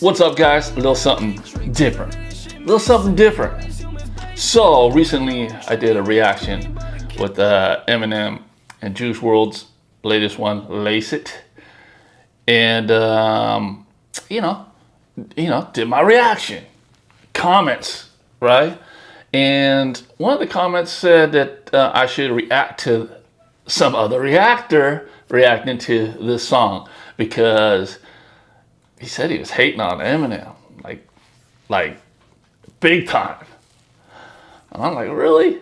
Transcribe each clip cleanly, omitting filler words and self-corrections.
What's up, guys? A little something different. So recently I did a reaction with Eminem and Juice WRLD's latest one, Lace It. And did my reaction. Comments, right? And one of the comments said that I should react to some other reactor reacting to this song because he said he was hating on Eminem, like big time. And I'm like, really?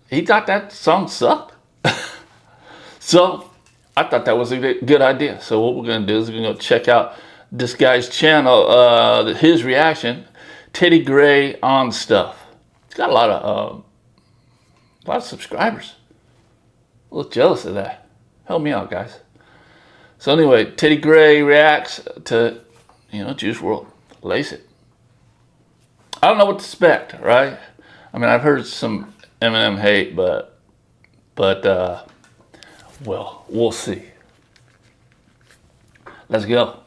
He thought that song sucked? So I thought that was a good idea. So what we're gonna do is we're gonna check out this guy's channel, his reaction, Teddy Gray on stuff. He's got a lot of subscribers. A little jealous of that. Help me out, guys. So anyway, Teddy Gray reacts to, Juice WRLD, Lace It. I don't know what to expect, right? I mean, I've heard some Eminem hate, but well, we'll see. Let's go.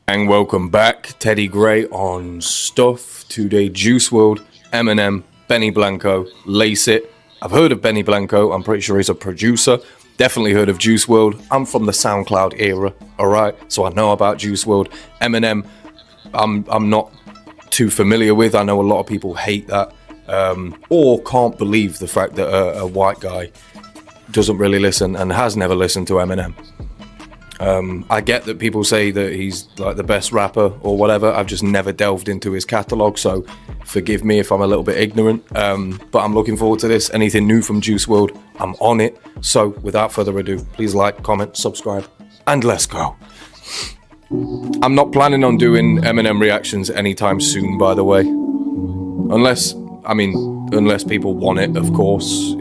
And welcome back, Teddy Gray on stuff. Today, Juice WRLD, Eminem, Benny Blanco, Lace It. I've heard of Benny Blanco. I'm pretty sure he's a producer. Definitely heard of Juice WRLD. I'm from the SoundCloud era, all right? So I know about Juice WRLD. Eminem, I'm not too familiar with. I know a lot of people hate that or can't believe the fact that a white guy doesn't really listen and has never listened to Eminem. I get that people say that he's like the best rapper or whatever. I've just never delved into his catalog, so forgive me if I'm a little bit ignorant, but I'm looking forward to this. Anything new from Juice WRLD, I'm on it. So without further ado, please like, comment, subscribe, and let's go. I'm not planning on doing Eminem reactions anytime soon, by the way, unless people want it, of course,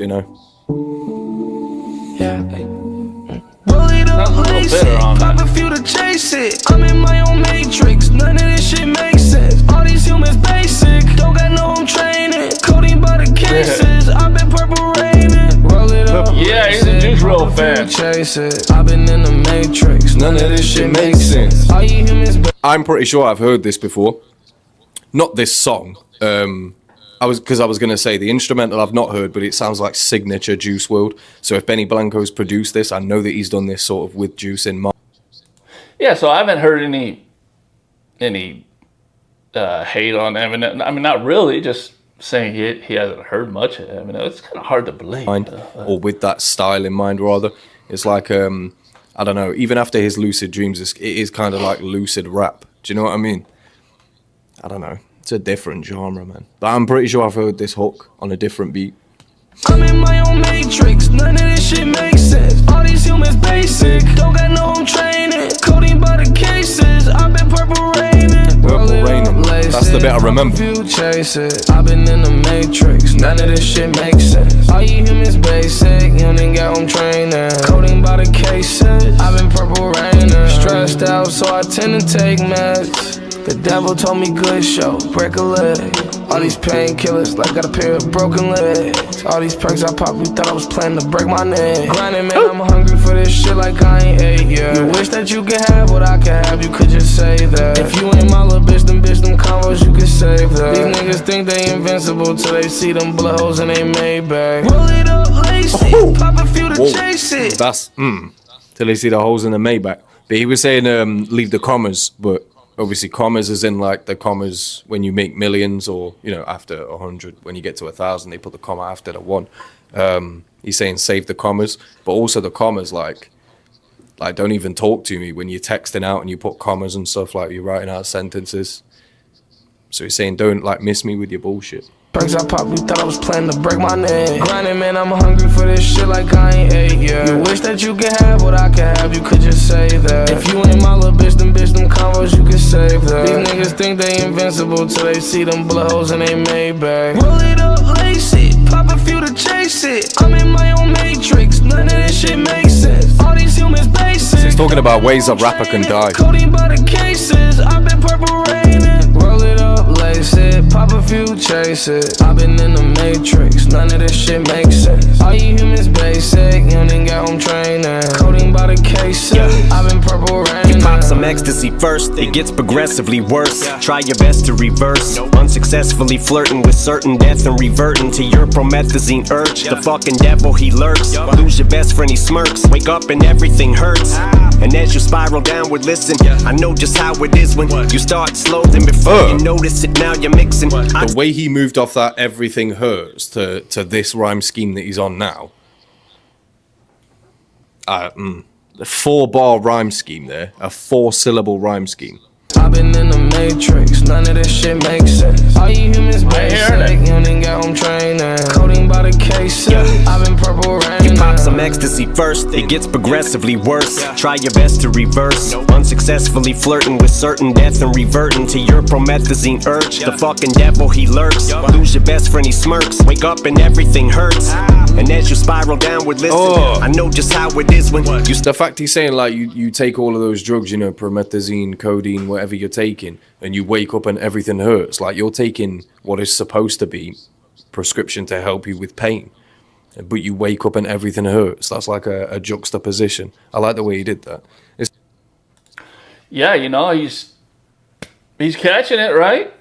Pop a few to chase it. I'm in my own matrix. None of this shit makes sense. All these humans basic. Don't got no home training. Coding by the cases. I've been purple raining. Roll it up. Yeah, he's a Juice WRLD fan. Chase it. I've been in the matrix. None of this shit makes sense. All you humans. I'm pretty sure I've heard this before. Not this song. I was going to say the instrumental I've not heard, but it sounds like signature Juice WRLD. So if Benny Blanco's produced this, I know that he's done this sort of with Juice in mind. Yeah, so I haven't heard any hate on Eminem. I mean, not really, just saying he hasn't heard much of Eminem. It's kind of hard to believe. Or with that style in mind, rather. It's like, I don't know, even after his Lucid Dreams, it is kind of like lucid rap. Do you know what I mean? I don't know. It's a different genre, man. But I'm pretty sure I've heard this hook on a different beat. I'm in my own matrix. None of this shit makes sense. All these humans basic. Don't got no home training. Coding by the cases. I've been purple raining. Purple raining. That's the bit I remember. Chase it. I've been in the matrix. None of this shit makes sense. All you humans basic. You ain't got home training. Coding by the cases. I've been purple raining. Stressed out, so I tend to take meds. The devil told me good show, break a leg. All these painkillers, like got a pair of broken legs. All these perks I popped, you thought I was planning to break my neck. Grinding, man, I'm hungry for this shit like I ain't ate yet. You wish that you could have what I could have, you could just say that. If you ain't my little bitch, them combos, you could save that. These niggas think they invincible till they see them blood holes and they made back. Roll it up, lace it, pop a few to chase it. That's, till they see the holes in the Maybach. But he was saying, leave the commas, but obviously commas is in like the commas when you make millions or, after 100, when you get to 1,000, they put the comma after the one. He's saying save the commas, but also the commas like don't even talk to me when you're texting out and you put commas and stuff, like you're writing out sentences. So he's saying don't miss me with your bullshit. Perks I popped, you thought I was planning to break my neck. Grinding, man, I'm hungry for this shit like I ain't ate yet. You wish that you could have what I could have, you could just say that. If you ain't my little bitch, them combos, you could save that. These niggas think they invincible till they see them blood holes and they made back. Roll it up, lace it, pop a few to chase it. I'm in my own matrix, none of this shit makes sense. All these humans basic. So he's talking about ways a rapper can die. Coding by the cases, I've been purple raining. Roll it up, lace it, pop a few, chase it. I've been in the matrix, none of this shit makes sense. All you humans basic, you ain't got home training. Coding by the cases, I've been purple raining. ecstasy first, it gets progressively worse. Try your best to reverse, unsuccessfully flirting with certain death and reverting to your promethazine urge. The fucking devil, he lurks. Lose your best friend, he smirks. Wake up and everything hurts. And as you spiral downward, listen, I know just how it is when you start slow, then before you notice it, now you're mixing. The way he moved off that everything hurts to this rhyme scheme that he's on now. The 4-bar rhyme scheme there, a 4-syllable rhyme scheme. I've been in the matrix, none of this shit makes sense. All you humans basic, you ain't got home training. Coding by the case, I've been purple rain. You pop some ecstasy first, it gets progressively worse. Try your best to reverse, unsuccessfully flirting with certain death and reverting to your promethazine urge. The fucking devil, he lurks. Lose your best friend, he smirks. Wake up and everything hurts. And as you spiral downward, listen, I know just how it is when you... The fact he's saying, like, you take all of those drugs, you know, promethazine, codeine, whatever you're taking, and you wake up and everything hurts. Like, you're taking what is supposed to be prescription to help you with pain, but you wake up and everything hurts. That's like a juxtaposition. I like the way he did that. Yeah, you know, he's catching it, right?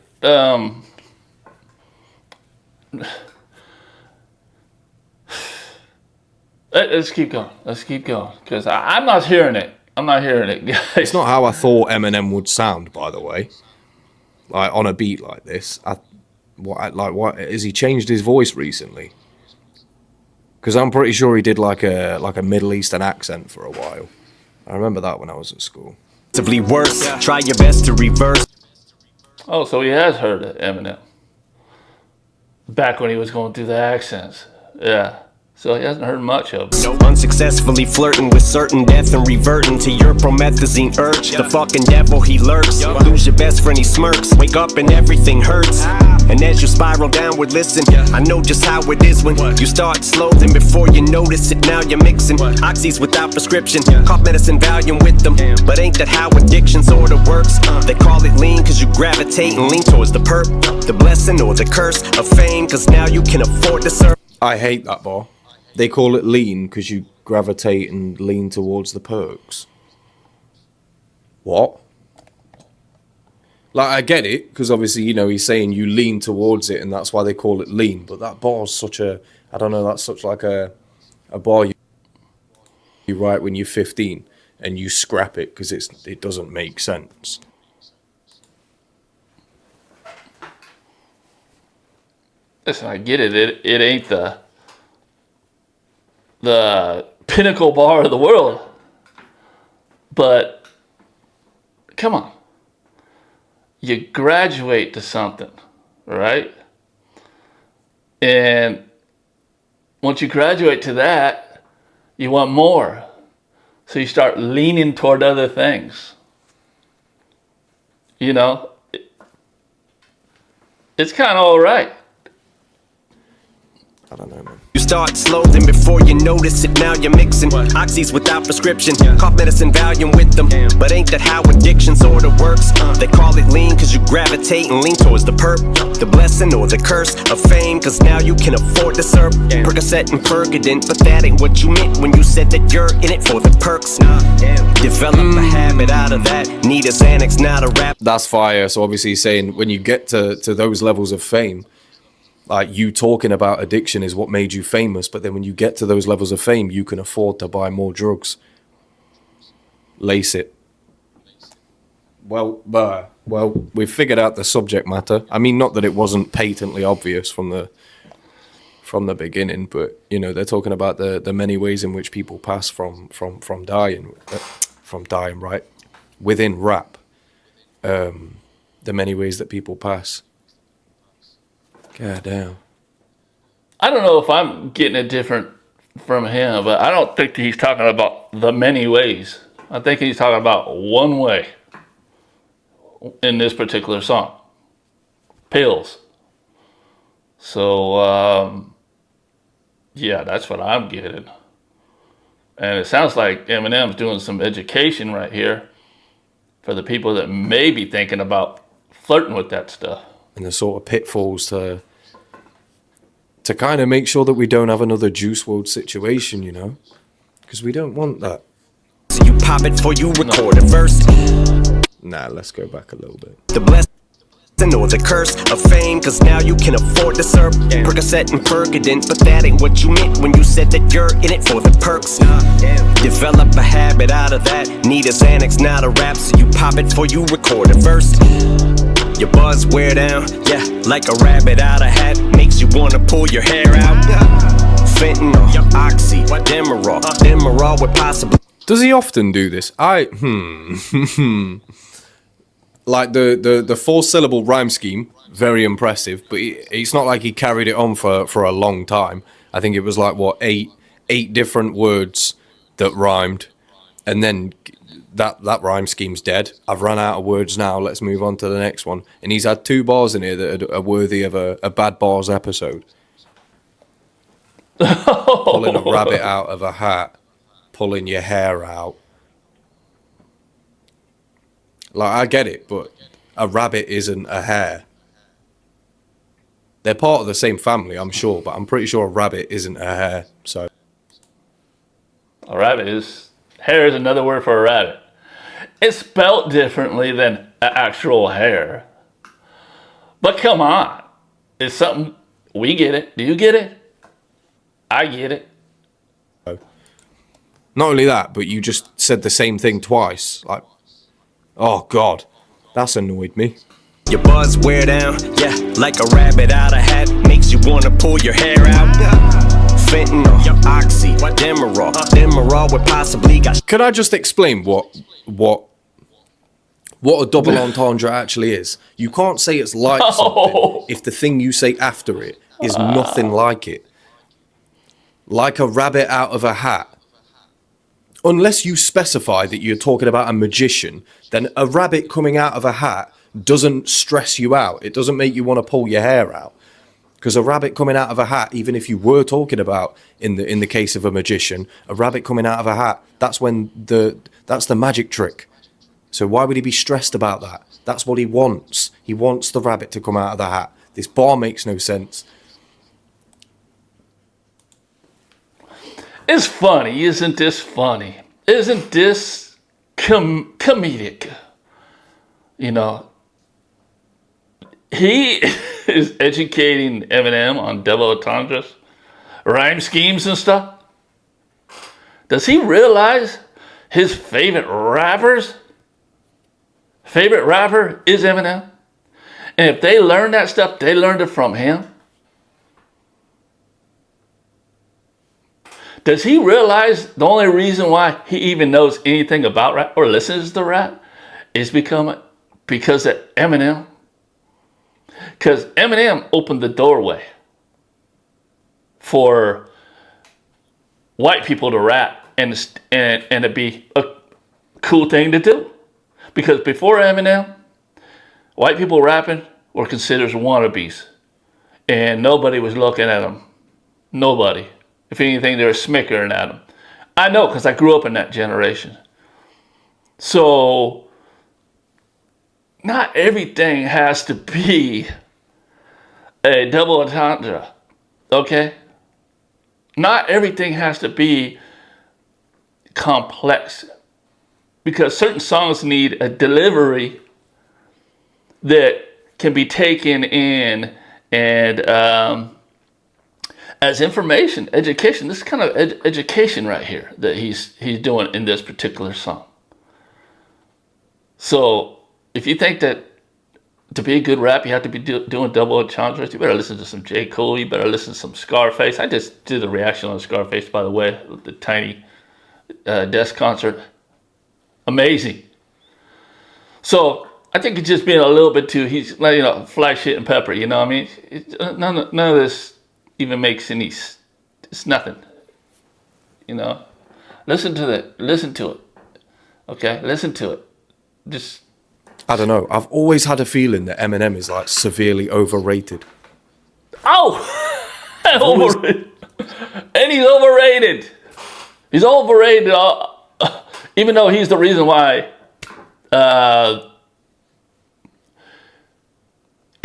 Let's keep going. Let's keep going, because I'm not hearing it. I'm not hearing it, guys. It's not how I thought Eminem would sound, by the way. Like, on a beat like this. What has he changed his voice recently? Because I'm pretty sure he did like a Middle Eastern accent for a while. I remember that when I was at school. Worse. Try your best to reverse. Oh, so he has heard of Eminem. Back when he was going through the accents. Yeah. So he hasn't heard much of it. Unsuccessfully flirting with certain death and reverting to your promethazine urge. The fucking devil, he lurks. Lose your best friend, he smirks. Wake up and everything hurts. And as you spiral downward, listen, I know just how it is when you start slow, then before you notice it, now you're mixing oxys without prescription. Cough medicine, Valium with them. But ain't that how addiction sorta works? They call it lean cause you gravitate and lean towards the perk, the blessing or the curse of fame, cause now you can afford to serve. I hate that bar. They call it lean because you gravitate and lean towards the perks. What? Like, I get it, because obviously, you know, he's saying you lean towards it, and that's why they call it lean. But that bar's such a, I don't know, that's such like a bar you write when you're 15, and you scrap it because it doesn't make sense. Listen, I get it. It ain't the pinnacle bar of the world. But, come on. You graduate to something, right? And once you graduate to that, you want more. So you start leaning toward other things. You know? It's kind of all right. I don't know, man. You start slow, then before you notice it, now you're mixing oxys without prescription. Cough medicine, Valium with them. But ain't that how addiction sorta works? They call it lean cause you gravitate and lean towards the perk, the blessing or the curse of fame, cause now you can afford to serve Percocet and Percodent. But that ain't what you meant when you said that you're in it for the perks. Develop a habit out of that. Need a Xanax, not a rap. That's fire. So obviously he's saying when you get to those levels of fame, like, you talking about addiction is what made you famous, but then when you get to those levels of fame, you can afford to buy more drugs. Lace it. Well, we've figured out the subject matter. I mean, not that it wasn't patently obvious from the beginning, but, you know, they're talking about the many ways in which people pass from dying, right? Within rap, the many ways that people pass. God damn. I don't know if I'm getting it different from him, but I don't think he's talking about the many ways. I think he's talking about one way in this particular song. Pills. So, yeah, that's what I'm getting. And it sounds like Eminem's doing some education right here for the people that may be thinking about flirting with that stuff. And the sort of pitfalls to kind of make sure that we don't have another Juice WRLD situation, you know? Because we don't want that. So you pop it before you record a verse. Nah, let's go back a little bit. The blessing or the curse of fame, cause now you can afford to serve Percocet and Percodent, but that ain't what you meant when you said that you're in it for the perks. Develop a habit out of that. Need a Xanax, not a rap, so you pop it before you record a verse. Your buzz wear down, yeah, like a rabbit out of hat. Makes you wanna pull your hair out. Fentanyl, Oxy, Demerol with possibly. Does he often do this? Like the 4-syllable rhyme scheme, very impressive, but it's not like he carried it on for a long time. I think it was like, what, eight different words that rhymed, and then that rhyme scheme's dead. I've run out of words now, let's move on to the next one. And he's had 2 bars in here that are worthy of a Bad Bars episode. Pulling a rabbit out of a hat, pulling your hair out. Like, I get it, but a rabbit isn't a hare. They're part of the same family, I'm sure, but I'm pretty sure a rabbit isn't a hare, so. A rabbit is... Hare is another word for a rabbit. It's spelled differently than an actual hare. But come on. It's something... We get it. Do you get it? I get it. Not only that, but you just said the same thing twice. Like, oh God, that's annoyed me. Your buzz wear down, yeah, like a rabbit out of hat. Makes you wanna pull your hair out. Fentanyl, Oxy, Demerol with possibly got. Can I just explain what a double entendre actually is? You can't say it's like something if the thing you say after it is nothing like it. Like a rabbit out of a hat. Unless you specify that you're talking about a magician, then a rabbit coming out of a hat doesn't stress you out. It doesn't make you want to pull your hair out. Because a rabbit coming out of a hat, even if you were talking about, in the case of a magician, a rabbit coming out of a hat, that's the magic trick. So why would he be stressed about that? That's what he wants. He wants the rabbit to come out of the hat. This bar makes no sense. It's funny, isn't this funny? Isn't this comedic? You know, he is educating Eminem on double entendres, rhyme schemes and stuff. Does he realize his favorite rapper is Eminem? And if they learn that stuff, they learned it from him. Does he realize the only reason why he even knows anything about rap or listens to rap is because of Eminem? Because Eminem opened the doorway for white people to rap and to be a cool thing to do. Because before Eminem, white people rapping were considered wannabes. And nobody was looking at them. Nobody. If anything, they were smickering at them. I know, because I grew up in that generation. So, not everything has to be a double entendre, okay? Not everything has to be complex. Because certain songs need a delivery that can be taken in and as information, education. This is kind of education right here that he's doing in this particular song. So if you think that to be a good rap, you have to be doing double entendres, you better listen to some J. Cole, you better listen to some Scarface. I just did the reaction on Scarface, by the way, the Tiny Desk concert. Amazing. So I think he's just being a little bit too, he's like, fly shit and pepper, you know what I mean? None of this even makes any, it's nothing, listen to it, okay, listen to it, just. I don't know, I've always had a feeling that Eminem is like severely overrated. Overrated. And he's overrated, even though he's the reason why 80%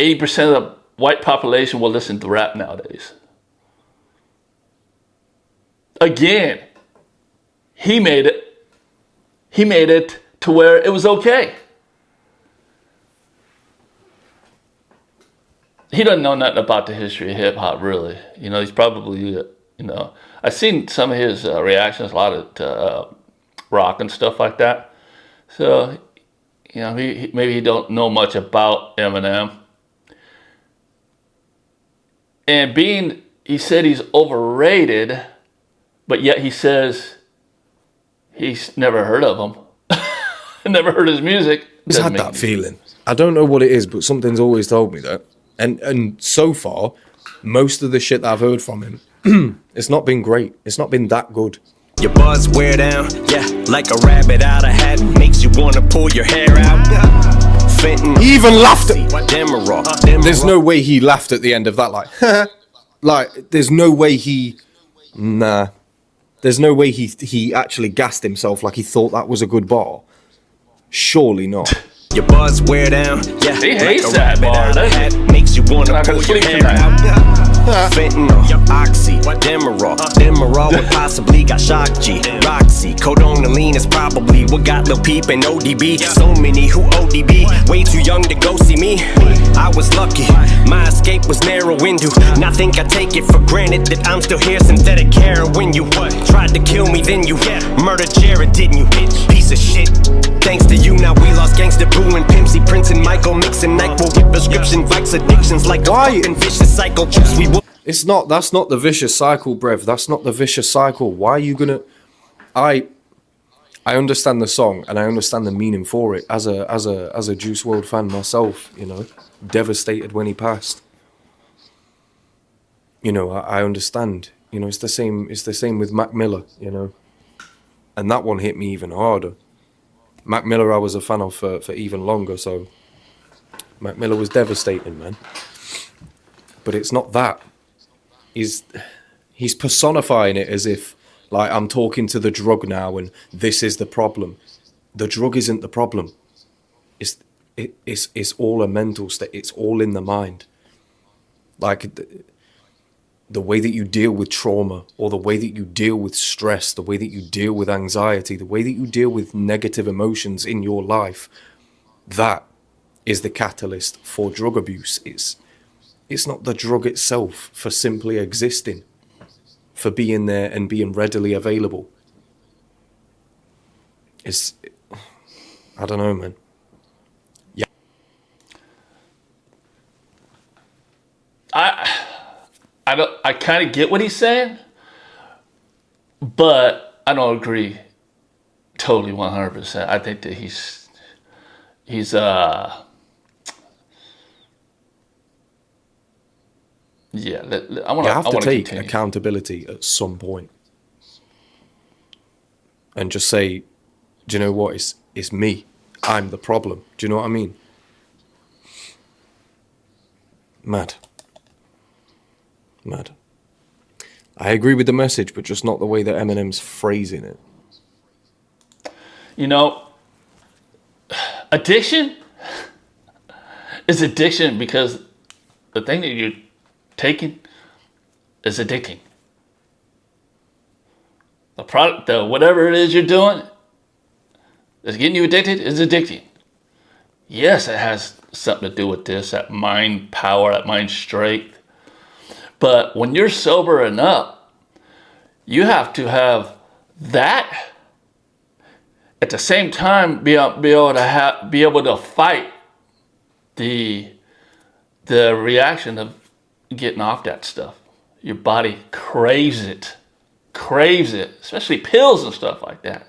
of the white population will listen to rap nowadays. Again, he made it he made it to where it was okay. He doesn't know nothing about the history of hip hop, really. He's probably, I've seen some of his reactions, a lot of rock and stuff like that. So, maybe he don't know much about Eminem. And he said he's overrated, but yet he says he's never heard of him. Never heard his music. I've had that feeling. I don't know what it is, but something's always told me that. And so far, most of the shit that I've heard from him, it's not been great. It's not been that good. Your buzz wear down, yeah, like a rabbit out of hat, makes you wanna pull your hair out. Fenton, he even laughed at. There's no way he laughed at the end of that, like, there's no way There's no way he actually gassed himself like he thought that was a good bar. Surely not. Your buzz wear down, yeah. He hates that bar, doesn't he? Makes you wanna pull your hair out. Fentanyl, Oxy, Demerol would possibly got Shock G, Roxy, Codonaline is probably what got Lil Peep and ODB. So many who ODB, way too young to go see me. I was lucky, my escape was narrow window. Now think I take it for granted that I'm still here. Synthetic heroin, you tried to kill me, then you murdered Jared, didn't you? Piece of shit. Thanks to you, now we lost Gangsta Boo and Pimpsy, Prince and Michael, mixing NyQuil, get prescription, Vikes, addictions like a fucking vicious cycle. It's not. That's not the vicious cycle, Brev. That's not the vicious cycle. Why are you gonna? I understand the song and I understand the meaning for it. As a Juice WRLD fan myself, devastated when he passed. I understand. It's the same. It's the same with Mac Miller. And that one hit me even harder. Mac Miller I was a fan of for even longer, so Mac Miller was devastating, man. But it's not that. He's personifying it as if, like, I'm talking to the drug now and this is the problem. The drug isn't the problem. It's all a mental state. It's all in the mind. Like, the way that you deal with trauma, or the way that you deal with stress, the way that you deal with anxiety, the way that you deal with negative emotions in your life, that is the catalyst for drug abuse. It's not the drug itself for simply existing, for being there and being readily available. I don't know, man. Yeah. I kind of get what he's saying, but I don't agree totally 100%. I think that he's yeah. You have to take accountability at some point and just say, do you know what? It's me. I'm the problem. Do you know what I mean? Mad. I agree with the message, but just not the way that Eminem's phrasing it. Addiction is addiction because the thing that you're taking is addicting. The product, whatever it is you're doing that's getting you addicted is addicting. Yes, it has something to do with this, that mind power, that mind strength. But when you're sobering up, you have to have that at the same time be able to fight the reaction of getting off that stuff. Your body craves it, especially pills and stuff like that.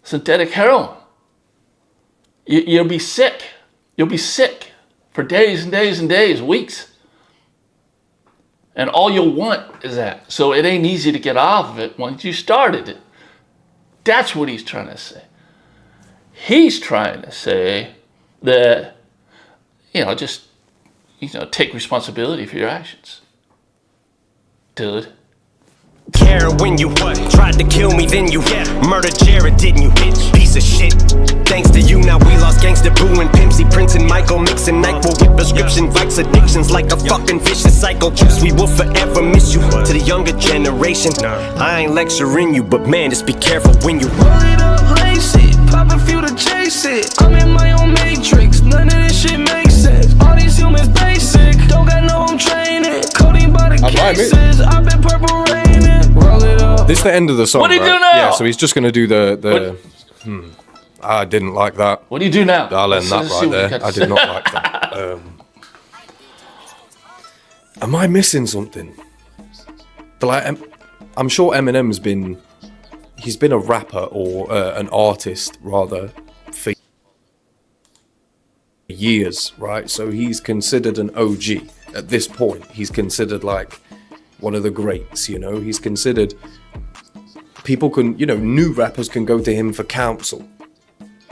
Synthetic heroin. You'll be sick. You'll be sick for days and days and days, weeks. And all you'll want is that. So it ain't easy to get off of it once you started it. That's what he's trying to say. He's trying to say that, take responsibility for your actions. Dude. care when you tried to kill me, then you murdered Jared, didn't you? Piece of shit. Thanks to you, now we lost gangsta Boo and Pimpsy, Prince and Michael, mixing NyQuil with prescription vice addictions like a fucking vicious cycle. Juice, we will forever miss you. To the younger generation, I ain't lecturing you, but man, just be careful when you roll it up, lace it, pop a few to chase it. I'm in my own matrix, none of this shit makes sense. All these humans basic, don't got no home training. Coding by the cases, I've been purple raining. Roll it up. This is the end of the song, What do you right? do now? Yeah, so he's just going to do the I didn't like that. What do you do now? I'll end that right there. I did not like that. Am I missing something? But like, I'm sure Eminem's been a rapper or an artist rather for years, right? So he's considered an OG at this point. He's considered like one of the greats, you know. He's considered, people can, you know, new rappers can go to him for counsel,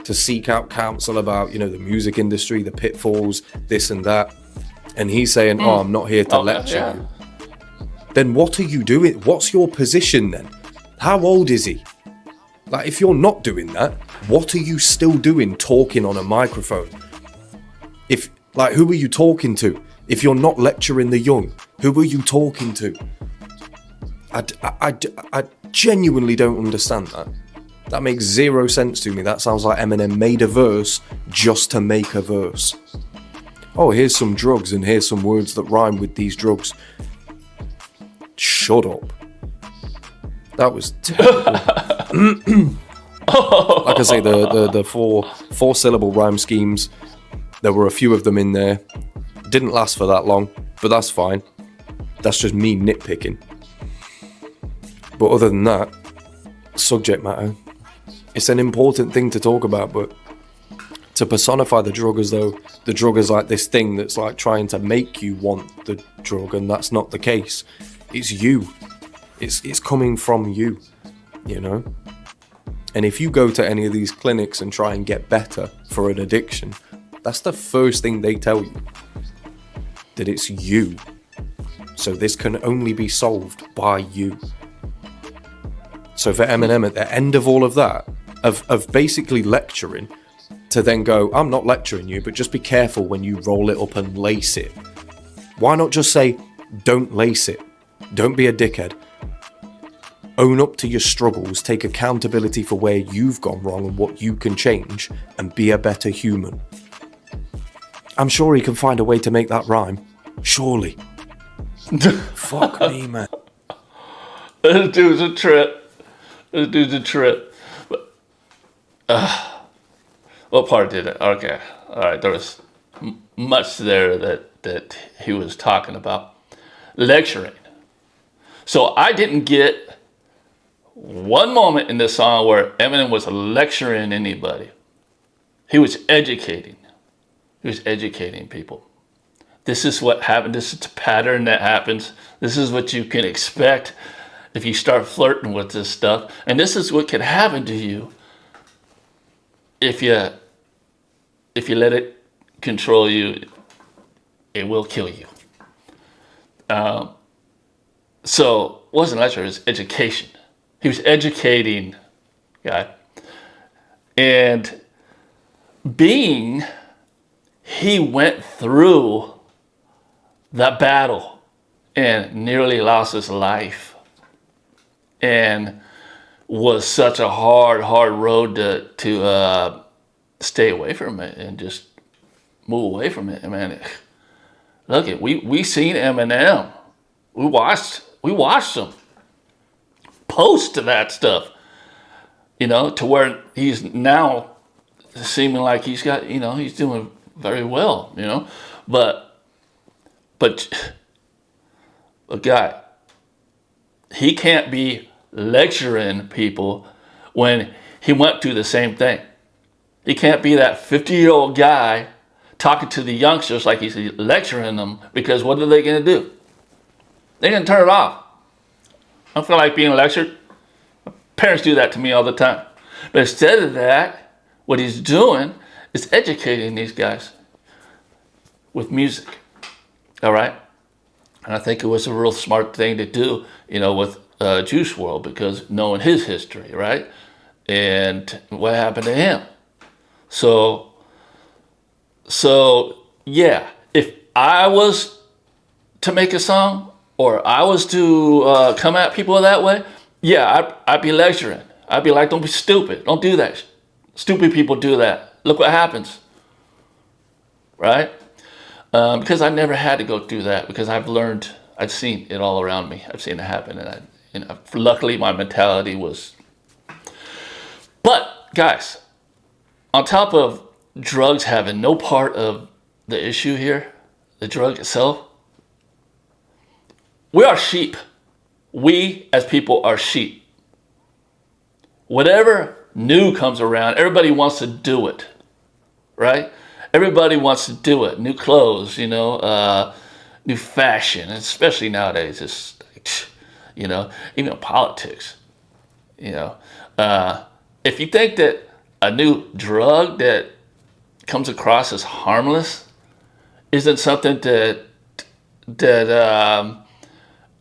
to seek out counsel about, you know, the music industry, the pitfalls, this and that. And he's saying, oh, I'm not here to lecture you. Then what are you doing? What's your position then? How old is he? Like, if you're not doing that, what are you still doing talking on a microphone? If, like, who are you talking to? If you're not lecturing the young, who are you talking to? I genuinely don't understand that. That makes zero sense to me. That sounds like Eminem made a verse just to make a verse. Oh, here's some drugs and here's some words that rhyme with these drugs. Shut up. That was terrible. Like I say, the four syllable rhyme schemes, there were a few of them in there. Didn't last for that long, but that's fine. That's just me nitpicking. But other than that, subject matter, it's an important thing to talk about, but to personify the drug as though the drug is like this thing that's like trying to make you want the drug, and that's not the case. It's you. It's coming from you, you know? And if you go to any of these clinics and try and get better for an addiction, that's the first thing they tell you. That it's you. So this can only be solved by you. So for Eminem, at the end of all of that, of basically lecturing, to then go, I'm not lecturing you, but just be careful when you roll it up and lace it. Why not just say, don't lace it? Don't be a dickhead. Own up to your struggles, take accountability for where you've gone wrong and what you can change, and be a better human. I'm sure he can find a way to make that rhyme. Surely. Fuck me, man. This dude's a trip. This dude's a trip. What part did it? Okay. All right. There was much there that he was talking about. Lecturing. So I didn't get one moment in this song where Eminem was lecturing anybody. He was educating. He was educating people. This is what happened. This is the pattern that happens. This is what you can expect if you start flirting with this stuff. And this is what can happen to you if you let it control you. It will kill you. So it wasn't lecture, it was education. He was educating guy. And he went through that battle and nearly lost his life. And was such a hard road to stay away from it and just move away from it. I mean, look, we seen Eminem. We watched him post to that stuff, you know, to where he's now seeming like he's got, you know, he's doing very well, you know, but a guy, he can't be lecturing people when he went through the same thing. He can't be that 50-year-old guy talking to the youngsters like he's lecturing them, because what are they going to do? They're going to turn it off. I don't feel like being lectured. Parents do that to me all the time. But instead of that, what he's doing is educating these guys with music. All right? And I think it was a real smart thing to do, you know, with Juice WRLD because knowing his history, right? And what happened to him. So yeah, if I was to make a song or I was to come at people that way, yeah, I'd be lecturing. I'd be like, don't be stupid. Don't do that. Stupid people do that. Look what happens. Right? Because I never had to go through that because I've learned, I've seen it all around me. I've seen it happen. And luckily my mentality was. But guys, on top of drugs having no part of the issue here, the drug itself, we are sheep. We as people are sheep. Whatever new comes around, everybody wants to do it, right? Everybody wants to do it. New clothes, new fashion, especially nowadays. It's, even politics, If you think that a new drug that comes across as harmless isn't something that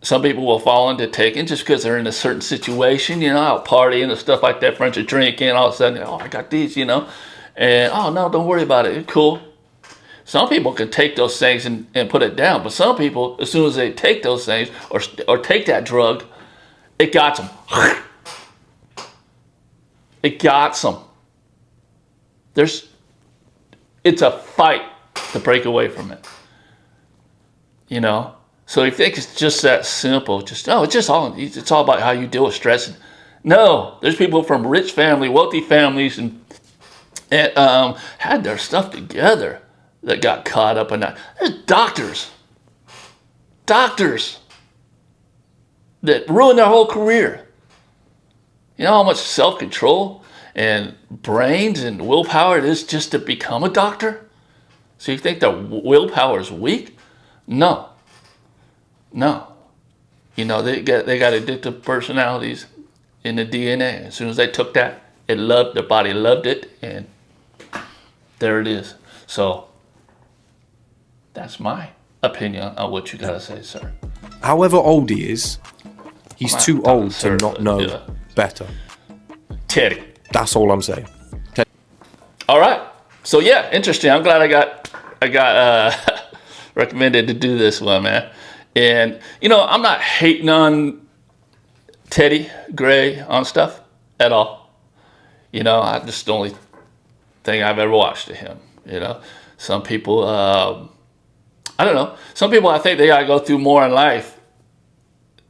some people will fall into taking just because they're in a certain situation, out partying and stuff like that, friends are drinking, all of a sudden, oh, I got these, and oh no, don't worry about it, it's cool. Some people can take those things and put it down, but some people, as soon as they take those things or take that drug, it got them. It got them. It's a fight to break away from it. So you think it's just that simple? It's all about how you deal with stress. No, there's people from rich family, wealthy families, and had their stuff together that got caught up in that. There's doctors that ruin their whole career. You know how much self-control and brains and willpower it is just to become a doctor? So you think their willpower is weak? No. They got addictive personalities in the DNA. As soon as they took that, their body loved it, and there it is. So that's my opinion on what you gotta say, sir. However old he is, he's too old to not know better. Teddy. That's all I'm saying. All right. So yeah, interesting. I'm glad I got recommended to do this one, man. And I'm not hating on Teddy Gray on stuff at all. I just the only thing I've ever watched of him. Some people, I don't know. Some people I think they gotta go through more in life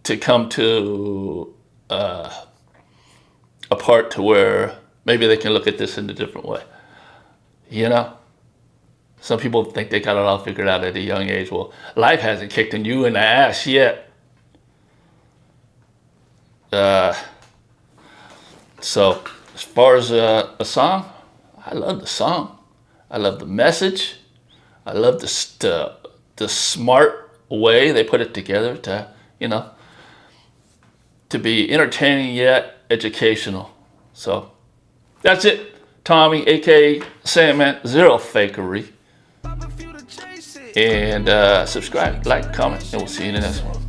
to come to a part to where maybe they can look at this in a different way. Some people think they got it all figured out at a young age. Well, life hasn't kicked you in the ass yet. So as far as a song, I love the song. I love the message. I love the smart way they put it together to be entertaining yet educational. So that's it. Tommy, aka Sandman, zero fakery. And subscribe, like, comment, and we'll see you in the next one.